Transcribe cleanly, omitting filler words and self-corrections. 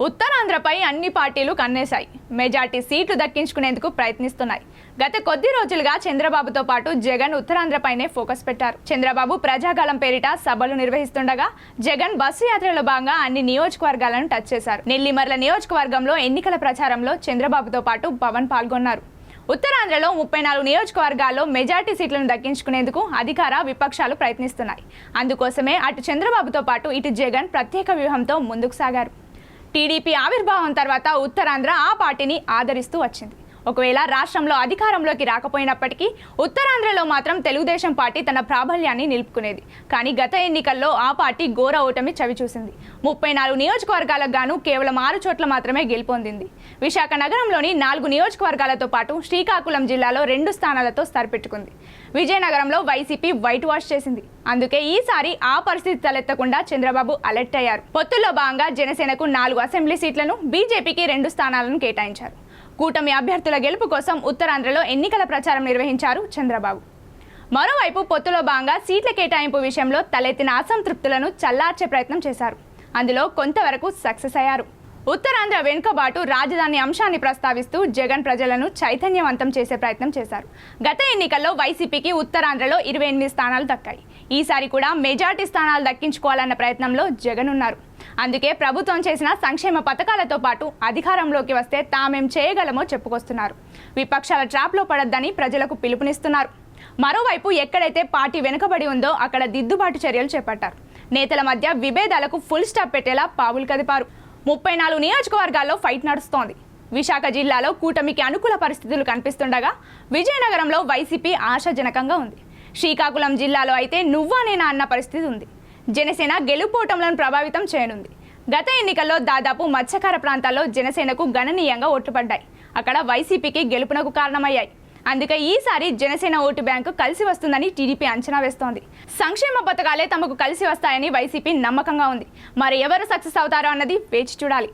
ఉత్తరాంధ్రపై అన్ని పార్టీలు కన్నేశాయి. మెజార్టీ సీట్లు దక్కించుకునేందుకు ప్రయత్నిస్తున్నాయి. గత కొద్ది రోజులుగా చంద్రబాబుతో పాటు జగన్ ఉత్తరాంధ్రపైనే ఫోకస్ పెట్టారు. చంద్రబాబు ప్రజాగళం పేరిట సభలు నిర్వహిస్తుండగా జగన్ బస్సు యాత్రలో భాగంగా అన్ని నియోజకవర్గాలను టచ్ చేశారు. నెల్లిమర్ల నియోజకవర్గంలో ఎన్నికల ప్రచారంలో చంద్రబాబుతో పాటు పవన్ పాల్గొన్నారు. ఉత్తరాంధ్రలో 34 నియోజకవర్గాల్లో మెజార్టీ సీట్లను దక్కించుకునేందుకు అధికార విపక్షాలు ప్రయత్నిస్తున్నాయి. అందుకోసమే అటు చంద్రబాబుతో పాటు ఇటు జగన్ ప్రత్యేక వ్యూహంతో ముందుకు సాగారు. టీడీపీ ఆవిర్భావం తర్వాత ఉత్తరాంధ్ర ఆ పార్టీని ఆదరిస్తూ వచ్చింది. ఒకవేళ రాష్ట్రంలో అధికారంలోకి రాకపోయినప్పటికీ ఉత్తరాంధ్రలో మాత్రం తెలుగుదేశం పార్టీ తన ప్రాబల్యాన్ని నిలుపుకునేది. కానీ గత ఎన్నికల్లో ఆ పార్టీ ఘోర ఓటమి చవిచూసింది. 34 నియోజకవర్గాలకు గాను కేవలం 6 చోట్ల మాత్రమే గెలుపొందింది. విశాఖ నగరంలోని 4 నియోజకవర్గాలతో పాటు శ్రీకాకుళం జిల్లాలో 2 స్థానాలతో సరిపెట్టుకుంది. విజయనగరంలో వైసీపీ వైట్ వాష్ చేసింది. అందుకే ఈసారి ఆ పరిస్థితి తలెత్తకుండా చంద్రబాబు అలర్ట్ అయ్యారు. పొత్తుల్లో భాగంగా జనసేనకు 4 అసెంబ్లీ సీట్లను, బీజేపీకి 2 స్థానాలను కేటాయించారు. కూటమి అభ్యర్థుల గెలుపు కోసం ఉత్తరాంధ్రలో ఎన్నికల ప్రచారం నిర్వహించారు చంద్రబాబు. మరోవైపు పొత్తులో భాగంగా సీట్ల కేటాయింపు విషయంలో తలెత్తిన అసంతృప్తులను చల్లార్చే ప్రయత్నం చేశారు. అందులో కొంతవరకు సక్సెస్ అయ్యారు. ఉత్తరాంధ్ర వెనుకబాటు రాజధాని అంశాన్ని ప్రస్తావిస్తూ జగన్ ప్రజలను చైతన్యవంతం చేసే ప్రయత్నం చేశారు. గత ఎన్నికల్లో వైసీపీకి ఉత్తరాంధ్రలో 28 స్థానాలు దక్కాయి. ఈసారి కూడా మెజార్టీ స్థానాలు దక్కించుకోవాలన్న ప్రయత్నంలో జగన్ ఉన్నారు. అందుకే ప్రభుత్వం చేసిన సంక్షేమ పథకాలతో పాటు అధికారంలోకి వస్తే తామేం చేయగలమో చెప్పుకొస్తున్నారు. విపక్షాల ట్రాప్లో పడొద్దని ప్రజలకు పిలుపునిస్తున్నారు. మరోవైపు ఎక్కడైతే పార్టీ వెనుకబడి ఉందో అక్కడ దిద్దుబాటు చర్యలు చేపట్టారు. నేతల మధ్య విభేదాలకు ఫుల్ స్టాప్ పెట్టేలా పావులు కదిపారు. 34 నియోజకవర్గాల్లో ఫైట్ నడుస్తోంది. విశాఖ జిల్లాలో కూటమికి అనుకూల పరిస్థితులు కనిపిస్తుండగా విజయనగరంలో వైసీపీ ఆశాజనకంగా ఉంది. శ్రీకాకుళం జిల్లాలో అయితే నువ్వా నేనా అన్న పరిస్థితి ఉంది. జనసేన గెలుపోటములను ప్రభావితం చేయనుంది. గత ఎన్నికల్లో దాదాపు మత్స్యకార ప్రాంతాల్లో జనసేనకు గణనీయంగా ఓట్లు పడ్డాయి. అక్కడ వైసీపీకి గెలుపునకు కారణమయ్యాయి. అందుకే ఈసారి జనసేన ఓటు బ్యాంకు కలిసి వస్తుందని టీడీపీ అంచనా వేస్తోంది. సంక్షేమ పథకాలే తమకు కలిసి వస్తాయని వైసీపీ నమ్మకంగా ఉంది. మరి ఎవరు సక్సెస్ అవుతారో అన్నది వేచి చూడాలి.